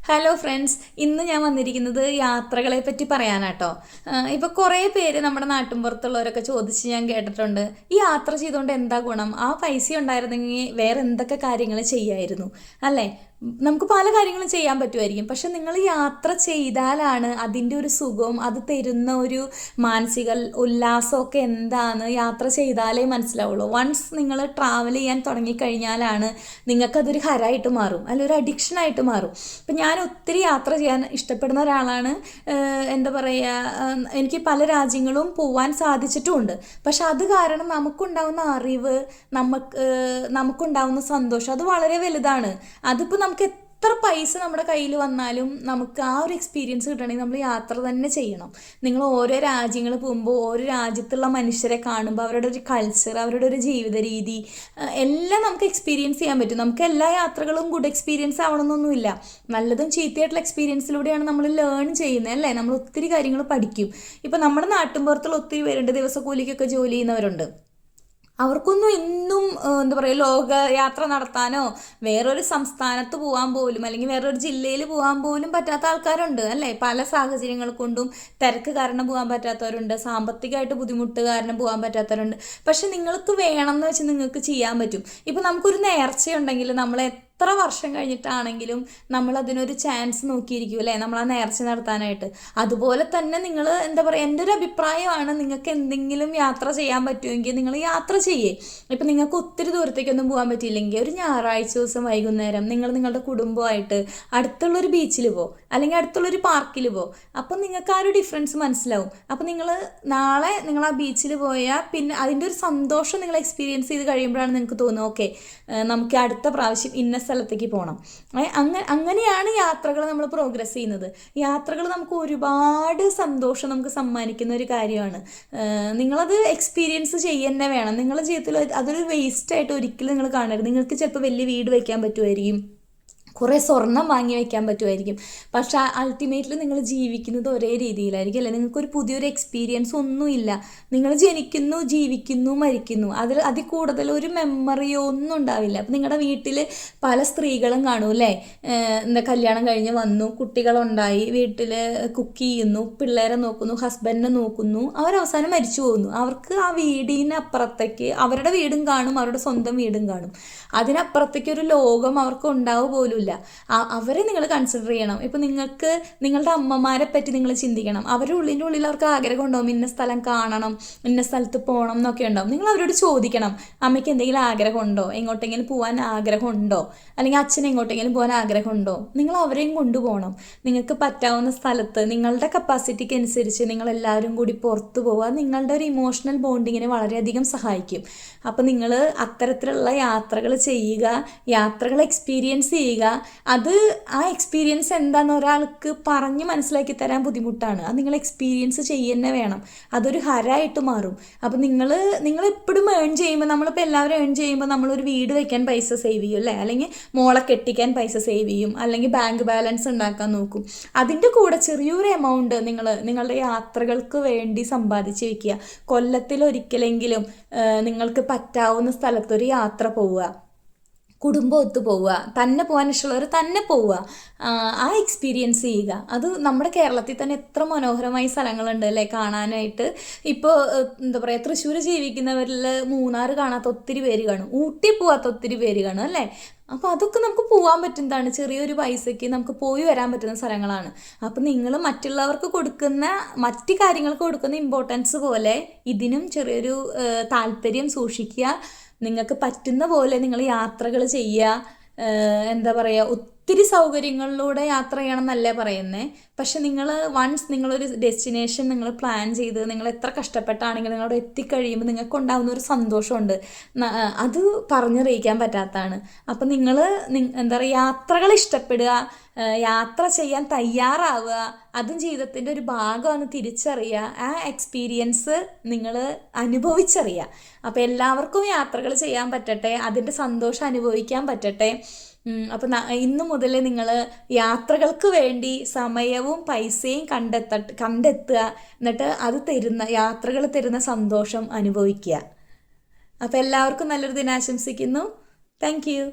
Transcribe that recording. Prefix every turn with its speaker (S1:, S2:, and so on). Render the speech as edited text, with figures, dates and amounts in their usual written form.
S1: Hello friends, ഇന്ന് ഞാൻ വന്നിരിക്കുന്നത് യാത്രകളെ പറ്റി പറയാനാട്ടോ. ഇപ്പോൾ കുറേ പേര് നമ്മുടെ നാട്ടിൻപുറത്തുള്ളവരൊക്കെ ചോദിച്ച് ഞാൻ കേട്ടിട്ടുണ്ട്, ഈ യാത്ര ചെയ്തുകൊണ്ട് എന്താ ഗുണം, ആ പൈസ ഉണ്ടായിരുന്നെങ്കിൽ വേറെ എന്തൊക്കെ കാര്യങ്ങൾ ചെയ്യായിരുന്നു അല്ലേ. നമുക്ക് പല കാര്യങ്ങളും ചെയ്യാൻ പറ്റുമായിരിക്കും, പക്ഷെ നിങ്ങൾ യാത്ര ചെയ്താലാണ് അതിൻ്റെ ഒരു സുഖവും അത് തരുന്ന ഒരു മാനസിക ഉല്ലാസമൊക്കെ എന്താന്ന് യാത്ര ചെയ്താലേ മനസ്സിലാവുള്ളൂ. വൺസ് നിങ്ങൾ ട്രാവൽ ചെയ്യാൻ തുടങ്ങിക്കഴിഞ്ഞാലാണ് നിങ്ങൾക്കതൊരു ഹരമായിട്ട് മാറും, അല്ല ഒരു അഡിക്ഷനായിട്ട് മാറും. ഇപ്പം ഞാൻ ഒത്തിരി യാത്ര ചെയ്യാൻ ഇഷ്ടപ്പെടുന്ന ഒരാളാണ്. എന്താ പറയുക, എനിക്ക് പല രാജ്യങ്ങളും പോവാൻ സാധിച്ചിട്ടുമുണ്ട്. പക്ഷെ അത് കാരണം നമുക്കുണ്ടാവുന്ന അറിവ്, നമുക്കുണ്ടാവുന്ന സന്തോഷം അത് വളരെ വലുതാണ്. അതിപ്പോൾ നമുക്ക് എത്ര പൈസ നമ്മുടെ കയ്യിൽ വന്നാലും നമുക്ക് ആ ഒരു എക്സ്പീരിയൻസ് കിട്ടണമെങ്കിൽ നമ്മൾ യാത്ര തന്നെ ചെയ്യണം. നിങ്ങൾ ഓരോ രാജ്യങ്ങൾ പോകുമ്പോൾ ഓരോ രാജ്യത്തുള്ള മനുഷ്യരെ കാണുമ്പോൾ അവരുടെ ഒരു കൾച്ചർ, അവരുടെ ഒരു ജീവിത രീതി എല്ലാം നമുക്ക് എക്സ്പീരിയൻസ് ചെയ്യാൻ പറ്റും. നമുക്ക് എല്ലാ യാത്രകളും ഗുഡ് എക്സ്പീരിയൻസ് ആവണമെന്നൊന്നുമില്ല. നല്ലതും ചീത്തയായിട്ടുള്ള എക്സ്പീരിയൻസിലൂടെയാണ് നമ്മൾ ലേൺ ചെയ്യുന്നത് അല്ലേ. നമ്മൾ ഒത്തിരി കാര്യങ്ങൾ പഠിക്കും. ഇപ്പം നമ്മുടെ നാട്ടിൻപുറത്തുള്ള ഒത്തിരി പേരുണ്ട്, ദിവസക്കൂലിക്കൊക്കെ ജോലി ചെയ്യുന്നവരുണ്ട്. അവർക്കൊന്നും ഇന്നും എന്താ പറയുക, ലോകയാത്ര നടത്താനോ വേറൊരു സംസ്ഥാനത്ത് പോകാൻ പോലും അല്ലെങ്കിൽ വേറൊരു ജില്ലയിൽ പോകാൻ പോലും പറ്റാത്ത ആൾക്കാരുണ്ട് അല്ലേ. പല സാഹചര്യങ്ങൾ കൊണ്ടും തിരക്ക് കാരണം പോകാൻ പറ്റാത്തവരുണ്ട്, സാമ്പത്തികമായിട്ട് ബുദ്ധിമുട്ട് കാരണം പോകാൻ പറ്റാത്തവരുണ്ട്. പക്ഷെ നിങ്ങൾക്ക് വേണമെന്ന് വെച്ച് നിങ്ങൾക്ക് ചെയ്യാൻ പറ്റും. ഇപ്പം നമുക്കൊരു നേർച്ചയുണ്ടെങ്കിൽ നമ്മൾ എത്ര വർഷം കഴിഞ്ഞിട്ടാണെങ്കിലും നമ്മൾ അതിനൊരു ചാൻസ് നോക്കിയിരിക്കും അല്ലേ, നമ്മൾ ആ നേർച്ച നടത്താനായിട്ട്. അതുപോലെ തന്നെ നിങ്ങൾ എന്താ പറയുക, എൻ്റെ ഒരു അഭിപ്രായമാണ്, നിങ്ങൾക്ക് എന്തെങ്കിലും യാത്ര ചെയ്യാൻ പറ്റുമെങ്കിൽ നിങ്ങൾ യാത്ര ചെയ്യേ. ഇപ്പം നിങ്ങൾക്ക് ഒത്തിരി ദൂരത്തേക്കൊന്നും പോകാൻ പറ്റിയില്ലെങ്കിൽ ഒരു ഞായറാഴ്ച ദിവസം വൈകുന്നേരം നിങ്ങൾ നിങ്ങളുടെ കുടുംബമായിട്ട് അടുത്തുള്ളൊരു ബീച്ചിൽ പോകും, അല്ലെങ്കിൽ അടുത്തുള്ളൊരു പാർക്കിൽ പോകും. അപ്പം നിങ്ങൾക്ക് ആ ഒരു ഡിഫറൻസ് മനസ്സിലാവും. അപ്പം നിങ്ങൾ നാളെ നിങ്ങൾ ആ ബീച്ചിൽ പോയാൽ പിന്നെ അതിൻ്റെ ഒരു സന്തോഷം നിങ്ങൾ എക്സ്പീരിയൻസ് ചെയ്ത് കഴിയുമ്പോഴാണ് നിങ്ങൾക്ക് തോന്നുന്നത്, ഓക്കെ നമുക്ക് അടുത്ത പ്രാവശ്യം ഇന്ന സ്ഥലത്തേക്ക് പോകണം. അങ്ങനെയാണ് യാത്രകൾ നമ്മൾ പ്രോഗ്രസ് ചെയ്യുന്നത്. യാത്രകൾ നമുക്ക് ഒരുപാട് സന്തോഷം നമുക്ക് സമ്മാനിക്കുന്ന ഒരു കാര്യമാണ്. നിങ്ങളത് എക്സ്പീരിയൻസ് ചെയ്യുക വേണം. നിങ്ങളുടെ ജീവിതത്തിൽ അതൊരു വേസ്റ്റായിട്ട് ഒരിക്കലും നിങ്ങൾ കാണരുത്. നിങ്ങൾക്ക് ചിലപ്പോൾ വലിയ വീട് വയ്ക്കാൻ പറ്റുമായിരിക്കും, കുറേ സ്വർണം വാങ്ങി വയ്ക്കാൻ പറ്റുമായിരിക്കും, പക്ഷെ അൾട്ടിമേറ്റ്ലി നിങ്ങൾ ജീവിക്കുന്നത് ഒരേ രീതിയിലായിരിക്കും അല്ലേ. നിങ്ങൾക്കൊരു പുതിയൊരു എക്സ്പീരിയൻസ് ഒന്നുമില്ല. നിങ്ങൾ ജനിക്കുന്നു, ജീവിക്കുന്നു, മരിക്കുന്നു, അതിൽ കൂടുതൽ ഒരു മെമ്മറിയോ ഒന്നും ഉണ്ടാവില്ല. അപ്പം നിങ്ങളുടെ വീട്ടിൽ പല സ്ത്രീകളും കാണും അല്ലേ, എന്താ കല്യാണം കഴിഞ്ഞ് വന്നു, കുട്ടികളുണ്ടായി, വീട്ടിൽ കുക്ക് ചെയ്യുന്നു, പിള്ളേരെ നോക്കുന്നു, ഹസ്ബൻഡിനെ നോക്കുന്നു, അവരവസാനം മരിച്ചു പോകുന്നു. അവർക്ക് ആ വീടിനപ്പുറത്തേക്ക് അവരുടെ വീടും കാണും, അവരുടെ സ്വന്തം വീടും കാണും. അതിനപ്പുറത്തേക്ക് ഒരു ലോകം അവർക്ക് ഉണ്ടാവുക പോലും. അവരെ നിങ്ങൾ കൺസിഡർ ചെയ്യണം. ഇപ്പം നിങ്ങൾക്ക് നിങ്ങളുടെ അമ്മമാരെ പറ്റി നിങ്ങൾ ചിന്തിക്കണം. അവരുടെ ഉള്ളിൽ അവർക്ക് ആഗ്രഹം ഉണ്ടാവും, ഇന്ന സ്ഥലം കാണണം, ഇന്ന സ്ഥലത്ത് പോകണം എന്നൊക്കെ ഉണ്ടാവും. നിങ്ങൾ അവരോട് ചോദിക്കണം, അമ്മയ്ക്ക് എന്തെങ്കിലും ആഗ്രഹമുണ്ടോ, എങ്ങോട്ടെങ്കിലും പോകാൻ ആഗ്രഹമുണ്ടോ, അല്ലെങ്കിൽ അച്ഛൻ എങ്ങോട്ടെങ്കിലും പോകാൻ ആഗ്രഹമുണ്ടോ. നിങ്ങൾ അവരെയും കൊണ്ടുപോകണം. നിങ്ങൾക്ക് പറ്റാവുന്ന സ്ഥലത്ത് നിങ്ങളുടെ കപ്പാസിറ്റിക്ക് അനുസരിച്ച് നിങ്ങൾ എല്ലാവരും കൂടി പുറത്തു പോവുക. നിങ്ങളുടെ ഒരു ഇമോഷണൽ ബോണ്ടിങ്ങിന് വളരെയധികം സഹായിക്കും. അപ്പം നിങ്ങൾ അത്തരത്തിലുള്ള യാത്രകൾ ചെയ്യുക, യാത്രകൾ എക്സ്പീരിയൻസ് ചെയ്യുക. അത് ആ എക്സ്പീരിയൻസ് എന്താണെന്ന് ഒരാൾക്ക് പറഞ്ഞ് മനസ്സിലാക്കി തരാൻ ബുദ്ധിമുട്ടാണ്. അത് നിങ്ങൾ എക്സ്പീരിയൻസ് ചെയ്യുന്നേ വേണം. അതൊരു ഹരമായിട്ട് മാറും. അപ്പം നിങ്ങൾ എപ്പോഴും ഏൺ ചെയ്യുമ്പോൾ, നമ്മളിപ്പോൾ എല്ലാവരും ഏൺ ചെയ്യുമ്പോൾ നമ്മളൊരു വീട് വയ്ക്കാൻ പൈസ സേവ് ചെയ്യും അല്ലേ, അല്ലെങ്കിൽ മോളെ കെട്ടിക്കാൻ പൈസ സേവ് ചെയ്യും, അല്ലെങ്കിൽ ബാങ്ക് ബാലൻസ് ഉണ്ടാക്കാൻ നോക്കും. അതിൻ്റെ കൂടെ ചെറിയൊരു എമൗണ്ട് നിങ്ങളുടെ യാത്രകൾക്ക് വേണ്ടി സമ്പാദിച്ച് വയ്ക്കുക. കൊല്ലത്തിലൊരിക്കലെങ്കിലും നിങ്ങൾക്ക് പറ്റാവുന്ന സ്ഥലത്തൊരു യാത്ര പോവുക, കുടുംബം ഒത്തു പോവുക, തന്നെ പോകാൻ ഇഷ്ടമുള്ളവർ തന്നെ പോവുക, ആ എക്സ്പീരിയൻസ് ചെയ്യുക. അത് നമ്മുടെ കേരളത്തിൽ തന്നെ എത്ര മനോഹരമായ സ്ഥലങ്ങളുണ്ട് അല്ലേ കാണാനായിട്ട്. ഇപ്പോൾ എന്താ പറയുക, തൃശ്ശൂർ ജീവിക്കുന്നവരിൽ മൂന്നാർ കാണാത്ത ഒത്തിരി പേര് കാണും, ഊട്ടി പോകാത്ത ഒത്തിരി പേര് കാണും അല്ലേ. അപ്പോൾ അതൊക്കെ നമുക്ക് പോകാൻ പറ്റുന്നതാണ്, ചെറിയൊരു പൈസയ്ക്ക് നമുക്ക് പോയി വരാൻ പറ്റുന്ന സ്ഥലങ്ങളാണ്. അപ്പം നിങ്ങൾ മറ്റുള്ളവർക്ക് കൊടുക്കുന്ന മറ്റ് കാര്യങ്ങൾക്ക് കൊടുക്കുന്ന ഇമ്പോർട്ടൻസ് പോലെ ഇതിനും ചെറിയൊരു താല്പര്യം സൂക്ഷിക്കുക. നിങ്ങൾക്ക് പറ്റുന്ന പോലെ നിങ്ങൾ യാത്രകൾ ചെയ്യുക. എന്താ പറയുക, ഒത്തിരി സൗകര്യങ്ങളിലൂടെ യാത്ര ചെയ്യണം എന്നല്ലേ പറയുന്നത്. പക്ഷെ വൺസ് നിങ്ങളൊരു ഡെസ്റ്റിനേഷൻ നിങ്ങൾ പ്ലാൻ ചെയ്ത് നിങ്ങൾ എത്ര കഷ്ടപ്പെട്ടാണെങ്കിലും നിങ്ങളവിടെ എത്തിക്കഴിയുമ്പോൾ നിങ്ങൾക്ക് ഉണ്ടാകുന്ന ഒരു സന്തോഷമുണ്ട്, അത് പറഞ്ഞറിയിക്കാൻ പറ്റാത്തതാണ്. അപ്പം എന്താ പറയുക, യാത്രകൾ ഇഷ്ടപ്പെടുക, യാത്ര ചെയ്യാൻ തയ്യാറാവുക, അതും ജീവിതത്തിൻ്റെ ഒരു ഭാഗമാണ് തിരിച്ചറിയുക. ആ എക്സ്പീരിയൻസ് നിങ്ങൾ അനുഭവിച്ചറിയുക. അപ്പോൾ എല്ലാവർക്കും യാത്രകൾ ചെയ്യാൻ പറ്റട്ടെ, അതിൻ്റെ സന്തോഷം അനുഭവിക്കാൻ പറ്റട്ടെ. അപ്പം ഇന്നു മുതൽ നിങ്ങൾ യാത്രകൾക്ക് വേണ്ടി സമയവും പൈസയും കണ്ടെത്തുക. എന്നിട്ട് യാത്രകൾ തരുന്ന സന്തോഷം അനുഭവിക്കുക. അപ്പോൾ എല്ലാവർക്കും നല്ലൊരു ദിനം ആശംസിക്കുന്നു. Thank you.